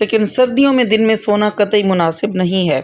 لیکن سردیوں میں دن میں سونا قطعی مناسب نہیں ہے،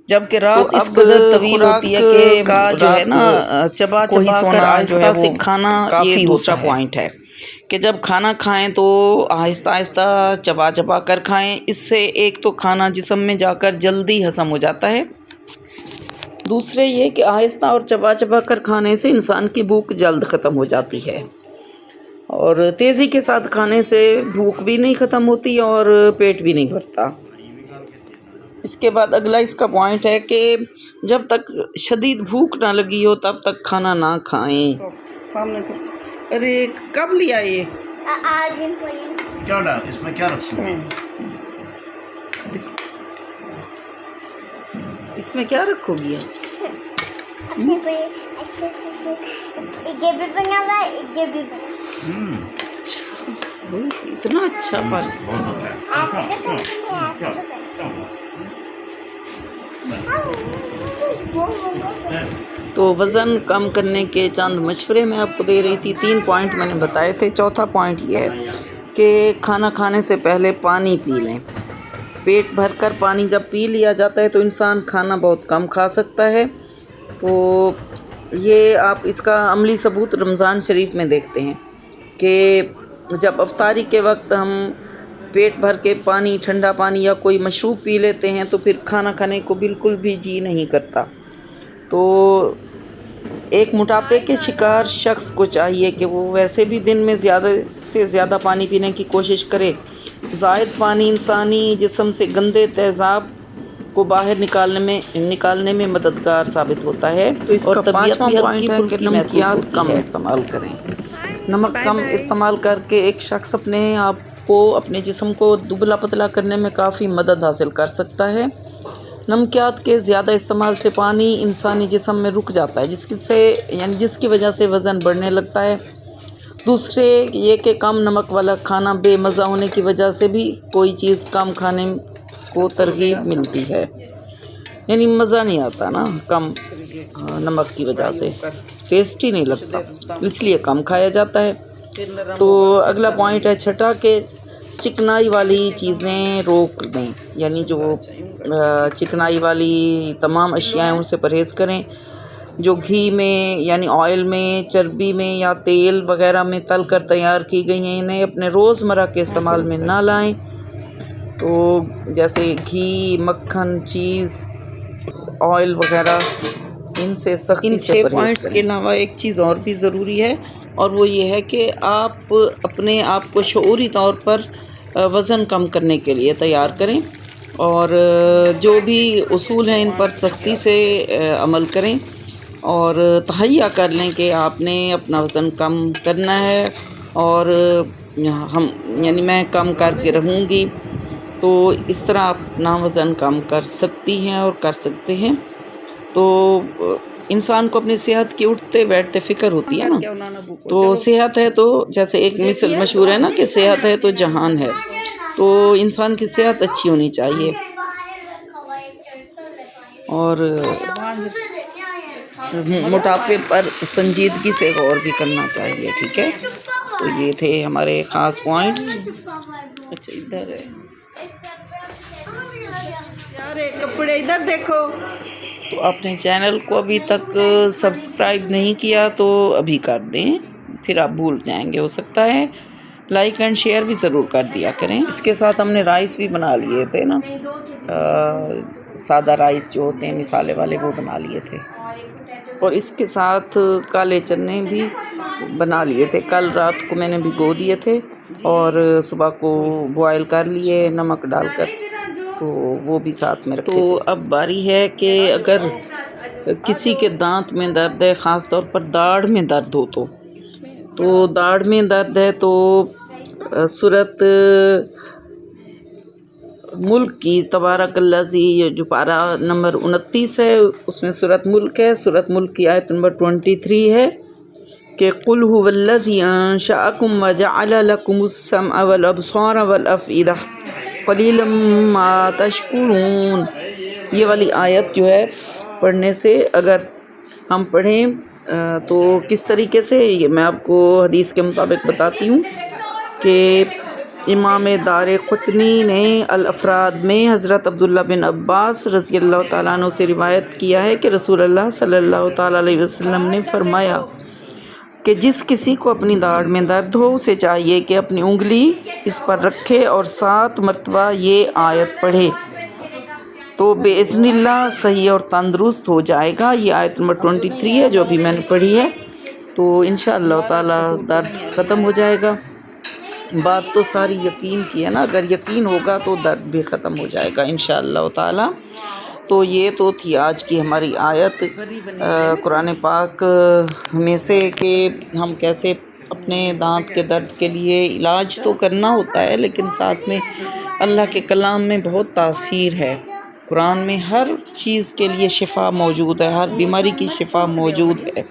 جبکہ رات اس قدر طویل ہوتی ہے کہ کا جو ہے نا چبا چبا کر آہستہ سے کھانا، یہ دوسرا پوائنٹ ہے کہ جب کھانا کھائیں تو آہستہ آہستہ چبا چبا کر کھائیں، اس سے ایک تو کھانا جسم میں جا کر جلدی ہضم ہو جاتا ہے، دوسرے یہ کہ آہستہ اور چبا چبا کر کھانے سے انسان کی بھوک جلد ختم ہو جاتی ہے، اور تیزی کے ساتھ کھانے سے بھوک بھی نہیں ختم ہوتی اور پیٹ بھی نہیں بھرتا۔ اس کے بعد اگلا اس کا پوائنٹ ہے کہ جب تک شدید بھوک نہ لگی ہو تب تک کھانا نہ کھائیں۔ سامنے ارے کب لیا یہ؟ کیا ڈال اس میں کیا رکھوں گی؟ اس میں کیا رکھو گی؟ اتنا اچھا پرس، تو وزن کم کرنے کے چند مشورے میں آپ کو دے رہی تھی، 3 پوائنٹ میں نے بتائے تھے۔ چوتھا پوائنٹ یہ ہے کہ کھانا کھانے سے پہلے پانی پی لیں، پیٹ بھر کر پانی جب پی لیا جاتا ہے تو انسان کھانا بہت کم کھا سکتا ہے، تو یہ آپ اس کا عملی ثبوت رمضان شریف میں دیکھتے ہیں کہ جب افطاری کے وقت ہم پیٹ بھر کے پانی، ٹھنڈا پانی یا کوئی مشروب پی لیتے ہیں تو پھر کھانا کھانے کو بالکل بھی جی نہیں کرتا۔ تو ایک موٹاپے کے شکار شخص کو چاہیے کہ وہ ویسے بھی دن میں زیادہ سے زیادہ پانی پینے کی کوشش کرے۔ زائد پانی انسانی جسم سے گندے تیزاب کو باہر نکالنے میں مددگار ثابت ہوتا ہے۔ تو اس کا 5واں پوائنٹ ہے کہ نمکیات کم استعمال کریں۔ نمک کم استعمال کر کے ایک شخص اپنے آپ کو، اپنے جسم کو دبلا پتلا کرنے میں کافی مدد حاصل کر سکتا ہے۔ نمکیات کے زیادہ استعمال سے پانی انسانی جسم میں رک جاتا ہے، جس کی وجہ سے وزن بڑھنے لگتا ہے۔ دوسرے یہ کہ کم نمک والا کھانا بے مزہ ہونے کی وجہ سے بھی کوئی چیز کم کھانے کو ترغیب ملتی ہے، یعنی مزہ نہیں آتا نا، کم نمک کی وجہ سے ٹیسٹی نہیں لگتا، اس لیے کم کھایا جاتا ہے۔ تو اگلا پوائنٹ ہے چھٹا کہ چکنائی والی چیزیں روک دیں، یعنی جو چکنائی والی تمام اشیاء ہیں ان سے پرہیز کریں، جو گھی میں یعنی آئل میں، چربی میں یا تیل وغیرہ میں تل کر تیار کی گئی ہیں، انہیں اپنے روزمرہ کے استعمال میں نہ لائیں۔ تو جیسے گھی، مکھن، چیز، آئل وغیرہ، ان سے سختی سے پرہیز کریں۔ ان 6 پوائنٹس کے علاوہ ایک چیز اور بھی ضروری ہے، اور وہ یہ ہے کہ آپ اپنے آپ کو شعوری طور پر وزن کم کرنے کے لیے تیار کریں، اور جو بھی اصول ہیں ان پر سختی سے عمل کریں، اور تہیہ کر لیں کہ آپ نے اپنا وزن کم کرنا ہے، اور میں کم کر کے رہوں گی، تو اس طرح آپ اپنا وزن کم کر سکتی ہیں اور کر سکتے ہیں۔ تو انسان کو اپنی صحت کی اٹھتے بیٹھتے فکر ہوتی ہے نا، تو صحت ہے تو جیسے ایک مثل مشہور ہے نا کہ صحت ہے تو جہان ہے، تو انسان کی صحت اچھی ہونی چاہیے، اور موٹاپے پر سنجیدگی سے غور بھی کرنا چاہیے، ٹھیک ہے۔ تو یہ تھے ہمارے خاص پوائنٹس۔ اچھا ادھر ہے یار، کپڑے ادھر دیکھو۔ تو اپنے چینل کو ابھی تک سبسکرائب نہیں کیا تو ابھی کر دیں، پھر آپ بھول جائیں گے، ہو سکتا ہے لائک اینڈ شیئر بھی ضرور کر دیا کریں۔ اس کے ساتھ ہم نے رائس بھی بنا لیے تھے نا، سادہ رائس جو ہوتے ہیں مسالے والے، وہ بنا لیے تھے، اور اس کے ساتھ کالے چنے بھی بنا لیے تھے، کل رات کو میں نے بھگو دیے تھے اور صبح کو بوائل کر لیے نمک ڈال کر، تو وہ بھی ساتھ میں رکھے تھے۔ تو اب باری ہے کہ اگر کسی کے دانت میں درد ہے، خاص طور پر داڑھ میں درد ہو، تو داڑھ میں درد ہے تو سورۃ ملک کی تبارک الذی، جو پارہ نمبر 29 ہے اس میں سورۃ ملک ہے، سورۃ ملک کی آیت نمبر 23 ہے کہ قل هو الذی انشأکم وجعل لکم السمع والابصار والافئدہ قلیلا ما تشکرون۔ یہ والی آیت جو ہے پڑھنے سے، اگر ہم پڑھیں تو کس طریقے سے، یہ میں آپ کو حدیث کے مطابق بتاتی ہوں کہ امام دار قطنی نے الافراد میں حضرت عبداللہ بن عباس رضی اللہ تعالیٰ عنہ سے روایت کیا ہے کہ رسول اللہ صلی اللہ تعالیٰ علیہ وسلم نے فرمایا کہ جس کسی کو اپنی داڑھ میں درد ہو اسے چاہیے کہ اپنی انگلی اس پر رکھے اور 7 مرتبہ یہ آیت پڑھے تو بِإِذْنِ اللہ صحیح اور تندرست ہو جائے گا۔ یہ آیت نمبر 23 ہے جو ابھی میں نے پڑھی ہے، تو انشاءاللہ تعالیٰ درد ختم ہو جائے گا۔ بات تو ساری یقین کی ہے نا، اگر یقین ہوگا تو درد بھی ختم ہو جائے گا انشاءاللہ تعالیٰ۔ تو یہ تو تھی آج کی ہماری آیت قرآن پاک میں سے کہ ہم کیسے اپنے دانت کے درد کے لیے علاج تو کرنا ہوتا ہے، لیکن ساتھ میں اللہ کے کلام میں بہت تاثیر ہے۔ قرآن میں ہر چیز کے لیے شفا موجود ہے، ہر بیماری کی شفا موجود ہے۔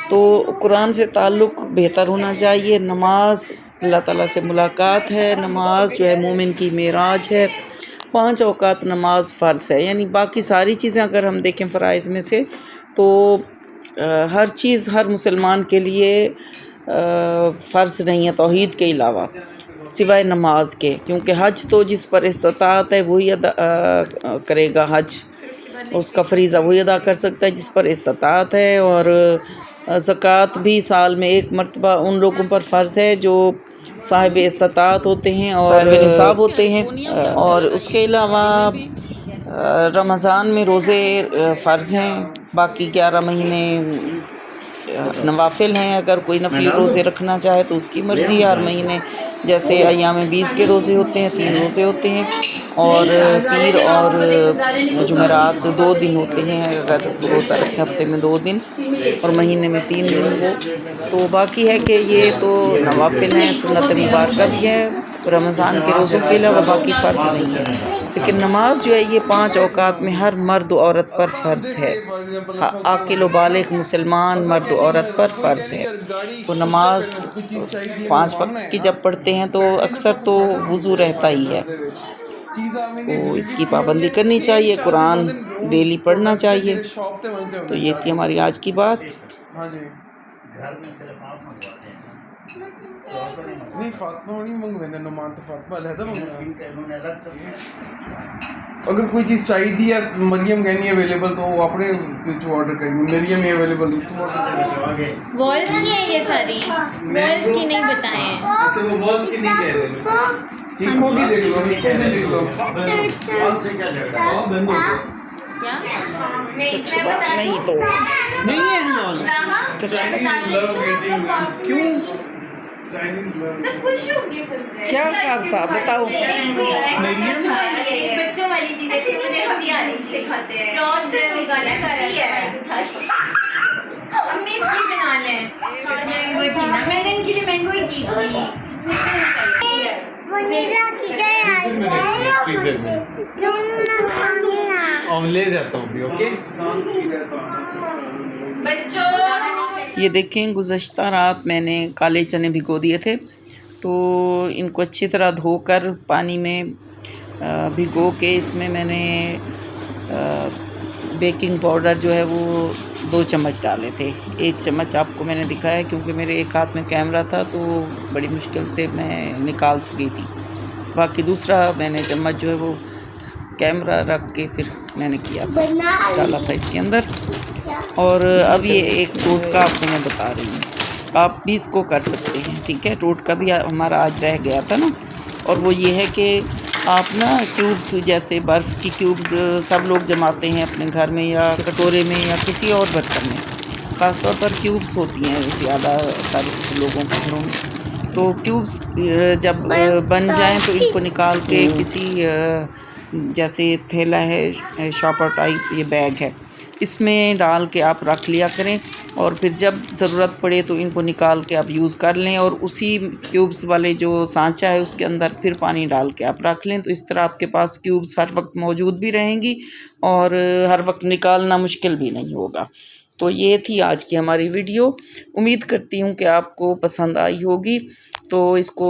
تو قرآن سے تعلق بہتر ہونا چاہیے۔ نماز اللہ تعالیٰ سے ملاقات ہے، نماز جو ہے مومن کی معراج ہے۔ 5 اوقات نماز فرض ہے، یعنی باقی ساری چیزیں اگر ہم دیکھیں فرائض میں سے تو ہر چیز ہر مسلمان کے لیے فرض نہیں ہے توحید کے علاوہ، سوائے نماز کے، کیونکہ حج تو جس پر استطاعت ہے وہی ادا کرے گا، حج اس کا فریضہ وہی ادا کر سکتا ہے جس پر استطاعت ہے۔ اور زکوٰۃ بھی سال میں 1 مرتبہ ان لوگوں پر فرض ہے جو صاحب استطاعت ہوتے ہیں اور صاحب نصاب ہوتے ہیں۔ اور اس کے علاوہ رمضان میں روزے فرض ہیں، باقی 11 مہینے نوافل ہیں۔ اگر کوئی نفلی روزے رکھنا چاہے تو اس کی مرضی ہے، ہر مہینے جیسے ایام 20 کے روزے ہوتے ہیں 3 روزے ہوتے ہیں، اور پیر اور جمعرات 2 دن ہوتے ہیں اگر روزہ رکھے، ہفتے میں 2 دن اور مہینے میں 3 دن ہو۔ تو باقی ہے کہ یہ تو نوافل ہیں، سنت مبارکہ بھی ہے رمضان کے روزوں کے علاوہ، باقی فرض نہیں ہے۔ لیکن نماز جو ہے یہ 5 اوقات میں ہر مرد و عورت پر فرض ہے، عاقل و بالغ مسلمان مرد و عورت پر فرض ہے۔ تو نماز 5 وقت کی جب پڑھتے ہیں تو اکثر تو وضو رہتا ہی ہے، تو اس کی پابندی کرنی چاہیے، قرآن ڈیلی پڑھنا چاہیے۔ تو یہ تھی ہماری آج کی بات۔ گھر میں صرف آپ منگواتے ہیں نہیں، فاطمہ نہیں منگواتے، نمان تو فاطمہ علیحدہ منگواتے۔ اگر کوئی چیز چاہیے ہے مریم کہنی اویلیبل تو وہ اپنے جو آرڈر کریں گے، مریم ہی اویلیبل والز کی ہیں یہ ساری، والز کی نہیں بتائیں۔ اچھا وہ والز کی نہیں کہہ رہے، ٹھیک ہو بھی دیکھ لو، ٹھیک ہو بھی دیکھ لو۔ کیا نہیں تو نہیں کیوں سب خوش ہوں گے سن کر۔ کیا کام تھا بتاؤ؟ بچوں والی چیزیں تھی، مجھے ہنسی آ رہی سکھاتے ہیں، گانا کر رہی ہے، امی اس کی بنا لیں مینگو تھی نا، میں نے ان کے لیے مینگو ہی کی تھی۔ لے جاتا ہوں بھی، اوکے۔ یہ دیکھیں گزشتہ رات میں نے کالے چنے بھگو دیے تھے، تو ان کو اچھی طرح دھو کر پانی میں بھگو کے اس میں نے بیکنگ پاؤڈر جو ہے وہ 2 چمچ ڈالے تھے۔ 1 چمچ آپ کو میں نے دکھایا کیونکہ میرے ایک ہاتھ میں کیمرہ تھا تو بڑی مشکل سے میں نکال سکی تھی، باقی دوسرا میں نے چمچ جو ہے وہ کیمرہ رکھ کے پھر میں نے کیا تھا، ڈالا تھا اس کے اندر۔ اور اب یہ ایک ٹوٹکا آپ کو میں بتا رہی ہوں، آپ بھی اس کو کر سکتے ہیں، ٹھیک ہے۔ ٹوٹکا بھی ہمارا آج رہ گیا تھا نا، اور وہ یہ ہے کہ آپ نا کیوبس جیسے برف کی کیوبس سب لوگ جماتے ہیں اپنے گھر میں یا کٹورے میں یا کسی اور برتن میں، خاص طور پر کیوبس ہوتی ہیں زیادہ سارے لوگوں کے گھروں میں۔ تو کیوبس جب بن جائیں تو ان کو نکال کے کسی جیسے تھیلا ہے شاپر ٹائپ یہ بیگ ہے، اس میں ڈال کے آپ رکھ لیا کریں، اور پھر جب ضرورت پڑے تو ان کو نکال کے آپ یوز کر لیں، اور اسی کیوبس والے جو سانچہ ہے اس کے اندر پھر پانی ڈال کے آپ رکھ لیں، تو اس طرح آپ کے پاس کیوبس ہر وقت موجود بھی رہیں گی اور ہر وقت نکالنا مشکل بھی نہیں ہوگا۔ تو یہ تھی آج کی ہماری ویڈیو، امید کرتی ہوں کہ آپ کو پسند آئی ہوگی۔ تو اس کو